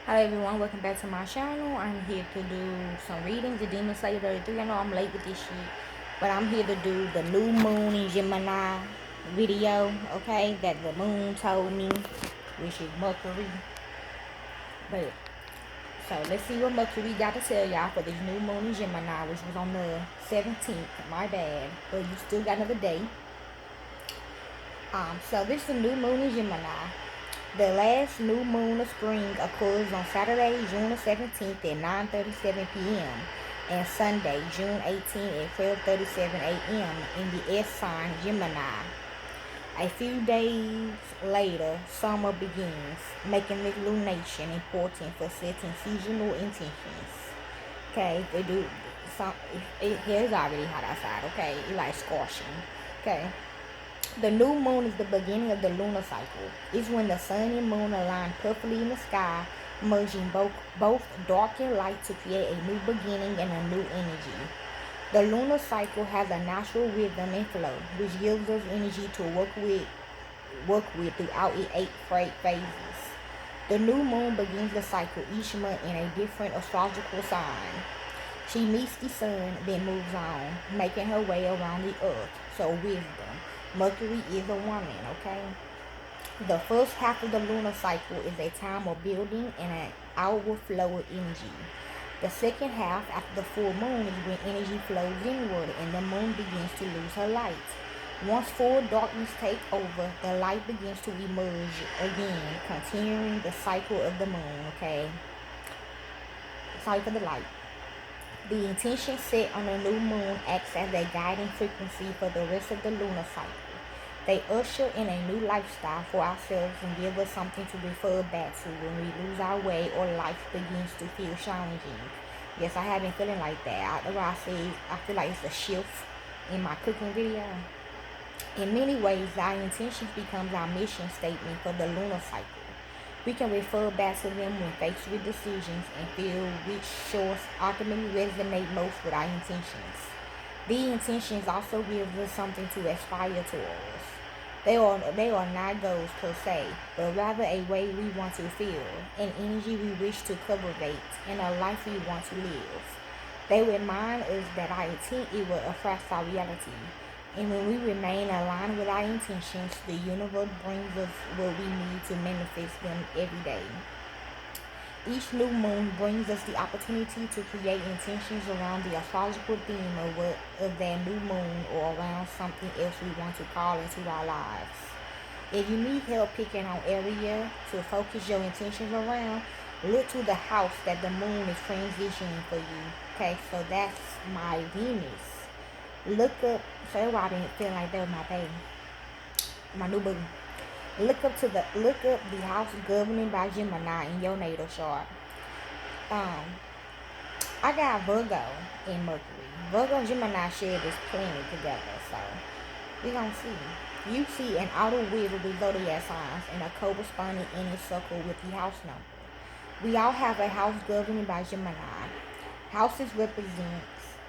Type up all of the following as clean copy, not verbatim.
Hello everyone, welcome back to my channel. I'm here to do some readings, the Demon Slayer 33. I know I'm late with this shit, but I'm here to do the new moon in Gemini video, okay, that the moon told me, which is Mercury. But, so let's see what Mercury got to tell y'all for this new moon in Gemini, which was on the 17th, my bad, but you still got another day. So this is the new moon in Gemini. The last new moon of spring occurs on Saturday, June the 17th at 9:37 p.m. and Sunday, June 18th at 12:37 a.m. in the S sign Gemini. A few days later, summer begins, making this lunation important for setting seasonal intentions. Okay, they do some. It's already hot outside. Okay, it's like scorching. Okay. The new moon is the beginning of the lunar cycle. It's when the sun and moon align perfectly in the sky, merging both dark and light to create a new beginning and a new energy. The lunar cycle has a natural rhythm and flow, which gives us energy to work with throughout its eight phases. The new moon begins the cycle each month in a different astrological sign. She meets the sun, then moves on, making her way around the earth. So wisdom. Mercury is a woman, okay? The first half of the lunar cycle is a time of building and an outward flow of energy. The second half, after the full moon, is when energy flows inward and the moon begins to lose her light. Once full darkness takes over, the light begins to emerge again, continuing the cycle of the moon, okay? Cycle of the light. The intention set on the new moon acts as a guiding frequency for the rest of the lunar cycle. They usher in a new lifestyle for ourselves and give us something to refer back to when we lose our way or life begins to feel challenging. Yes, I have been feeling like that. After I say I feel like it's a shift in my cooking video. In many ways, our intentions becomes our mission statement for the lunar cycle. We can refer back to them when faced with decisions and feel which shores ultimately resonate most with our intentions. These intentions also give us something to aspire towards. They are not goals per se, but rather a way we want to feel, an energy we wish to cultivate, and a life we want to live. They remind us that our intent is what affects our reality. And when we remain aligned with our intentions, the universe brings us what we need to manifest them every day. Each new moon brings us the opportunity to create intentions around the astrological theme of that new moon or around something else we want to call into our lives. If you need help picking on area to focus your intentions around, look to the house that the moon is transitioning for you. Okay, so that's my Venus. Look up, so that's why I've been feeling like that with my baby, my new boo. Look up the house governing by Gemini in your natal chart. Um, I got Virgo in Mercury. Virgo and Gemini share this planet together, so we gonna see. You see an outer wheel with zodiac signs and a corresponding inner circle with the house number. We all have a house governed by Gemini. Houses represents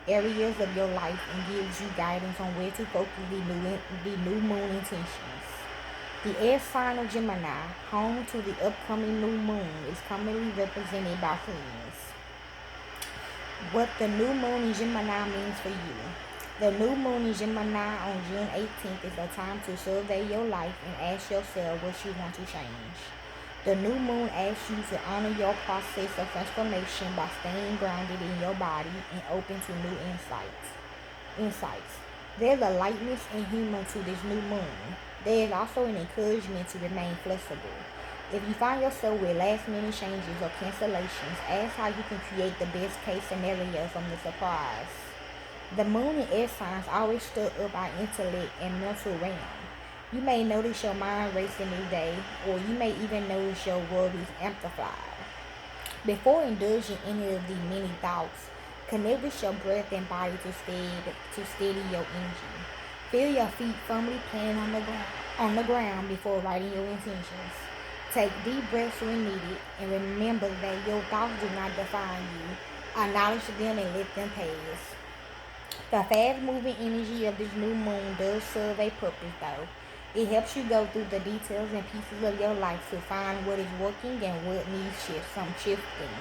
areas of your life and gives you guidance on where to focus the new moon intentions. The air sign of Gemini, home to the upcoming new moon, is commonly represented by friends. What the new moon in Gemini means for you. The new moon in Gemini on June 18th is a time to survey your life and ask yourself what you want to change. The new moon asks you to honor your process of transformation by staying grounded in your body and open to new insights. There's a lightness and humor to this new moon. There is also an encouragement to remain flexible. If you find yourself with last minute changes or cancellations, ask how you can create the best case scenario from the surprise. The moon in air signs always stir up our intellect and mental realm. You may notice your mind racing this day, or you may even notice your worries amplified. Before indulging any of these many thoughts, connect with your breath and body to steady your energy. Feel your feet firmly planted on the ground before writing your intentions. Take deep breaths when needed, and remember that your thoughts do not define you. Acknowledge them and let them pass. The fast moving energy of this new moon does serve a purpose though. It helps you go through the details and pieces of your life to find what is working and what needs some shifting.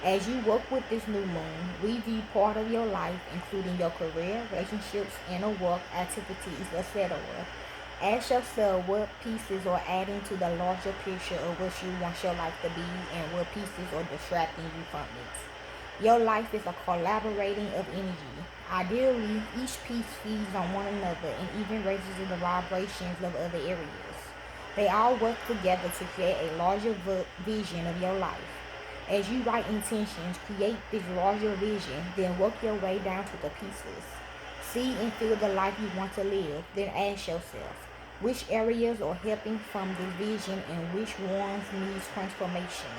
As you work with this new moon, review part of your life, including your career, relationships, inner work, activities, etc. Ask yourself what pieces are adding to the larger picture of what you want your life to be and what pieces are distracting you from it. Your life is a collaborating of energy. Ideally, each piece feeds on one another and even raises the vibrations of other areas. They all work together to create a larger vision of your life. As you write intentions, create this larger vision, then work your way down to the pieces. See and feel the life you want to live, then ask yourself, which areas are helping from this vision and which ones need transformation?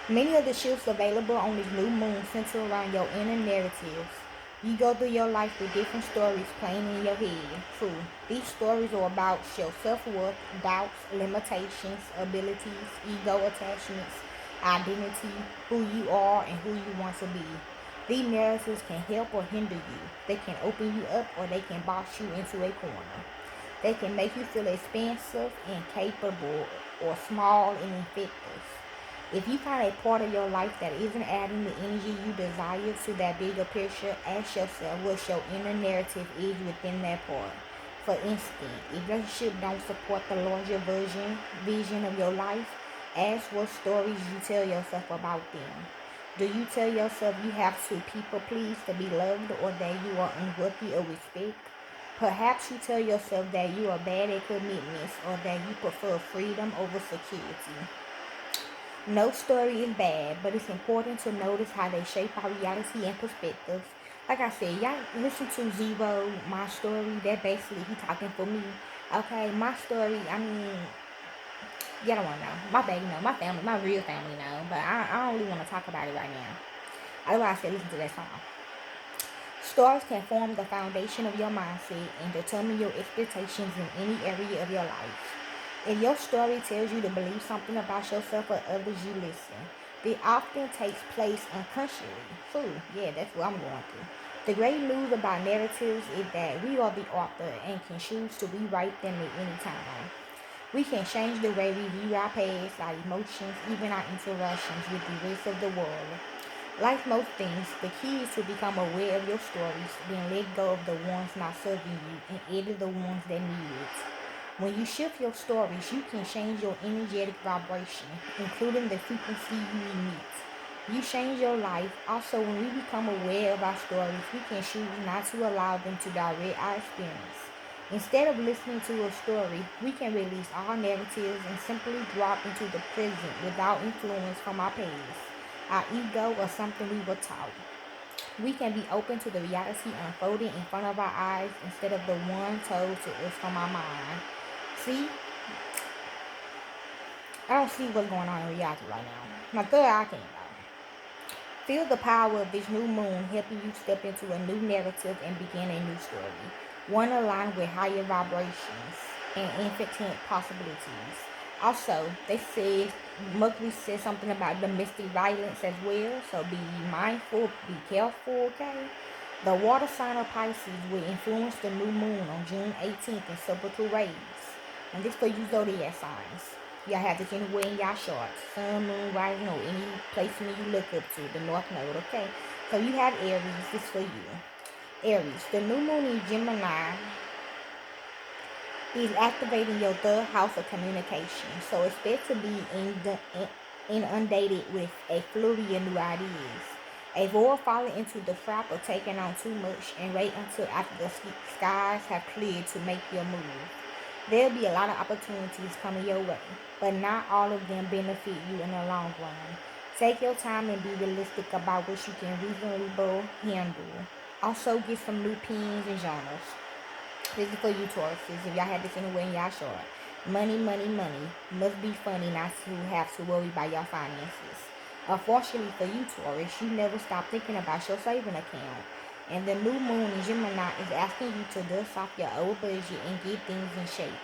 Many of the shifts available on this new moon center around your inner narratives. You go through your life with different stories playing in your head. True, these stories are about your self-worth, doubts, limitations, abilities, ego attachments, identity, who you are, and who you want to be. These narratives can help or hinder you. They can open you up or they can box you into a corner. They can make you feel expansive and capable or small and effective. If you find a part of your life that isn't adding the energy you desire to that bigger picture, ask yourself what your inner narrative is within that part. For instance, if relationship don't support the larger vision of your life, ask what stories you tell yourself about them. Do you tell yourself you have to people please to be loved or that you are unworthy of respect? Perhaps you tell yourself that you are bad at commitments or that you prefer freedom over security. No story is bad, but it's important to notice how they shape our reality and perspectives. Like I said, y'all listen to Zero, my story. That basically he talking for me. Okay, my story. I mean, y'all don't want to know. My baby know. My family, my real family know. But I don't really want to talk about it right now. Otherwise, I said listen to that song. Stories can form the foundation of your mindset and determine your expectations in any area of your life. If your story tells you to believe something about yourself or others, you listen. It often takes place unconsciously. True, yeah, that's what I'm going through. The great news about narratives is that we are the author and can choose to rewrite them at any time. We can change the way we view our past, our emotions, even our interactions with the rest of the world. Like most things, the key is to become aware of your stories, then let go of the ones not serving you and edit the ones that need it. When you shift your stories, you can change your energetic vibration, including the frequency you emit. You change your life. Also, when we become aware of our stories, we can choose not to allow them to direct our experience. Instead of listening to a story, we can release all narratives and simply drop into the present without influence from our past, our ego, or something we were taught. We can be open to the reality unfolding in front of our eyes instead of the one told to us from our mind. See, I don't see what's going on in reality right now. My third eye can't though. Feel the power of this new moon helping you step into a new narrative and begin a new story. One aligned with higher vibrations and infinite possibilities. Also, they said Mercury said something about domestic violence as well. So be mindful, be careful, okay? The water sign of Pisces will influence the new moon on June 18th in subtle ways. And this for you zodiac signs. Y'all have this anywhere in y'all charts. Sun, moon, rising, or any placement you look up to. The North Node, okay? So you have Aries. This for you. Aries. The new moon in Gemini is activating your third house of communication. So expect to be inundated with a flurry of new ideas. Avoid falling into the trap of taking on too much and wait until after the skies have cleared to make your move. There'll be a lot of opportunities coming your way, but not all of them benefit you in the long run. Take your time and be realistic about what you can reasonably handle. Also, get some new pens and journals. This is for you, Tauruses. If y'all had this anywhere in y'all chart. Money, money, money. Must be funny not to have to worry about your finances. Unfortunately for you, Taurus, you never stop thinking about your saving account. And the new moon in Gemini is asking you to dust off your old budget and get things in shape.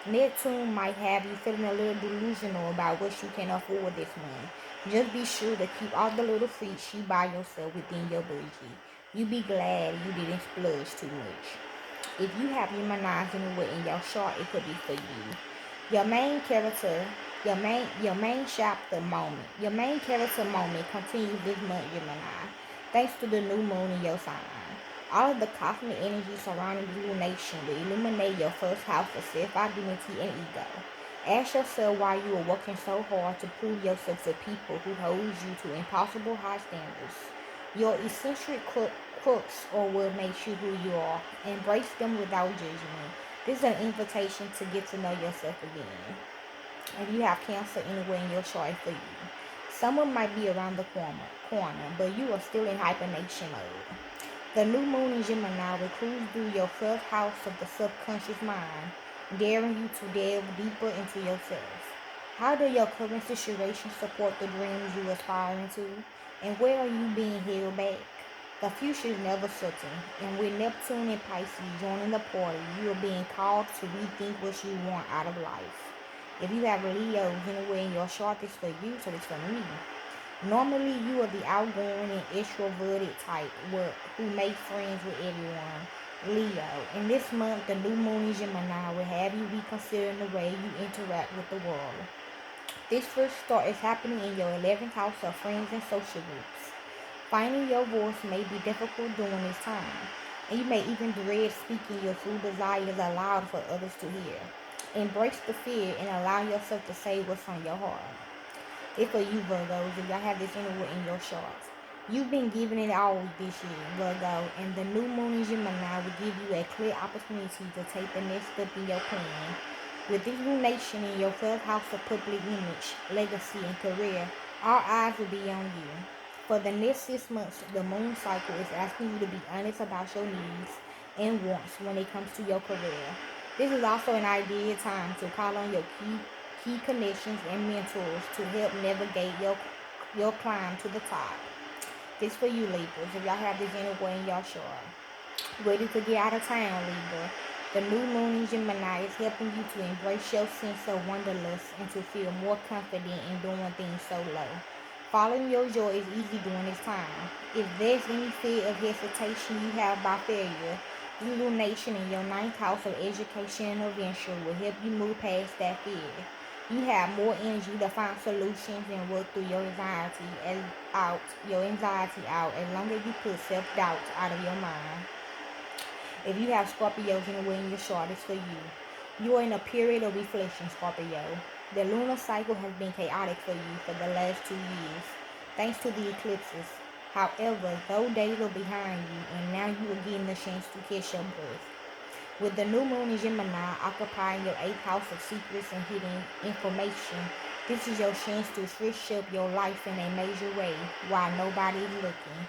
Neptune might have you feeling a little delusional about what you can afford this month. Just be sure to keep all the little treats you buy yourself within your budget. You be glad you didn't splurge too much. If you have Geminis anywhere in your chart, it could be for you. Your main character, your main character moment continues this month, Gemini, thanks to the new moon in your sign. All of the cosmic energy surrounding the lunation will illuminate your first house of self-identity and ego. Ask yourself why you are working so hard to prove yourself to people who hold you to impossible high standards. Your eccentric quirks or what makes you who you are. Embrace them without judgment. This is an invitation to get to know yourself again. If you have Cancer anywhere in your chart for you, someone might be around the corner, but you are still in hibernation mode. The new moon in Gemini will cruise through your first house of the subconscious mind, daring you to delve deeper into yourself. How do your current situation support the dreams you aspire to? And where are you being held back? The future is never certain, and with Neptune and Pisces joining the party, you are being called to rethink what you want out of life. If you have Leos anywhere in your chart, this for you, so it's for me. Normally, you are the outgoing and extroverted type who make friends with everyone. Leo, in this month, the new moon in Gemini will have you reconsider the way you interact with the world. This first start is happening in your 11th house of friends and social groups. Finding your voice may be difficult during this time, and you may even dread speaking your true desires aloud for others to hear. Embrace the fear and allow yourself to say what's on your heart. If for you, Virgos, if y'all have this anywhere in your charts, you've been giving it all this year, Virgo, and the new moon in Gemini will give you a clear opportunity to take the next step in your plan. With this lunation in your first house of public image, legacy, and career, our eyes will be on you. For the next 6 months, the moon cycle is asking you to be honest about your needs and wants when it comes to your career. This is also an ideal time to call on your key connections and mentors to help navigate your climb to the top. This for you, Libras, if y'all have this anywhere in your chart. Ready to get out of town, Libra. The new moon in Gemini is helping you to embrace your sense of wanderlust and to feel more confident in doing things solo. Following your joy is easy during this time. If there's any fear of hesitation you have by failure, the lunation in your 9th house of education and adventure will help you move past that fear. You have more energy to find solutions and work through your anxiety out as long as you put self-doubt out of your mind. If you have Scorpios anywhere in your chart, it's for you. You are in a period of reflection, Scorpio. The lunar cycle has been chaotic for you for the last 2 years, thanks to the eclipses. However, those days are behind you, and now you are getting the chance to catch your breath. With the new moon in Gemini occupying your 8th house of secrets and hidden information, this is your chance to switch up your life in a major way while nobody is looking.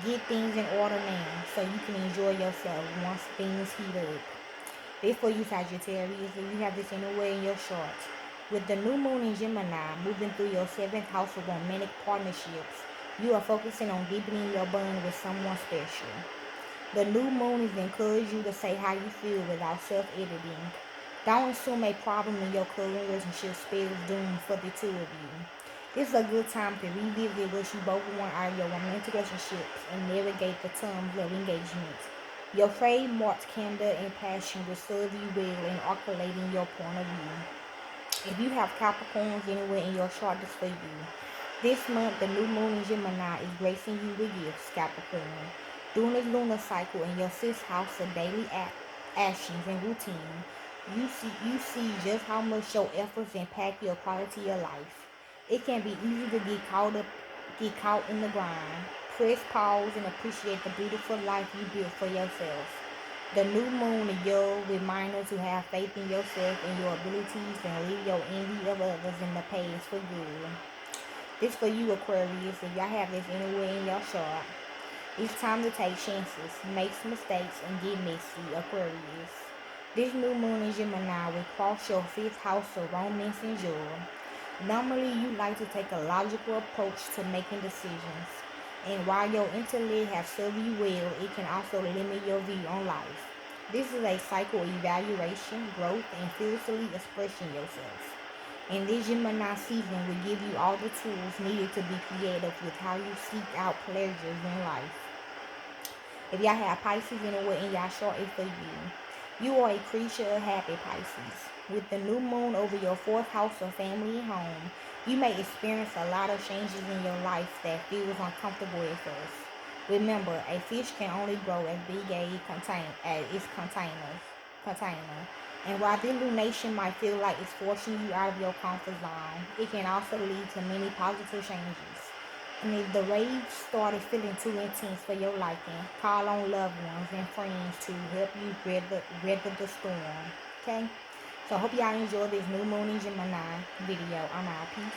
Get things in order now so you can enjoy yourself once things heat up. Therefore, you Sagittarius, if you have this anywhere in your chart, with the new moon in Gemini moving through your 7th house of romantic partnerships, you are focusing on deepening your bond with someone special. The new moon is encouraging you to say how you feel without self-editing. Don't assume a problem in your current relationship spells doom for the two of you. This is a good time to revisit what you both want out of your romantic relationships and navigate the terms of engagement. Your trademarked candor and passion will serve you well in articulating your point of view. If you have Capricorns anywhere in your chart, this for you. This month, the new moon in Gemini is gracing you with gifts, Capricorn. During this lunar cycle in your 6th house of daily actions and routine, you see just how much your efforts impact your quality of life. It can be easy to get caught in the grind. Press pause and appreciate the beautiful life you built for yourself. The new moon is your reminder to have faith in yourself and your abilities and leave your envy of others in the past for good. This for you, Aquarius, if y'all have this anywhere in your chart. It's time to take chances, make mistakes, and get messy, Aquarius. This new moon in Gemini will cross your 5th house of romance and joy. Normally, you like to take a logical approach to making decisions, and while your intellect has served you well, it can also limit your view on life. This is a cycle of evaluation, growth, and fiercely expressing yourself. And this Gemini season will give you all the tools needed to be creative with how you seek out pleasures in life. If y'all have Pisces anywhere in y'all chart, it's for you. You are a creature of habit, Pisces. With the new moon over your fourth house of family and home, you may experience a lot of changes in your life that feels uncomfortable at first. Remember, a fish can only grow as big as its container. And while the illumination might feel like it's forcing you out of your comfort zone, it can also lead to many positive changes. And if the rage started feeling too intense for your liking, call on loved ones and friends to help you weather the storm. Okay? So I hope y'all enjoyed this new moon in Gemini video. I'm out. Peace.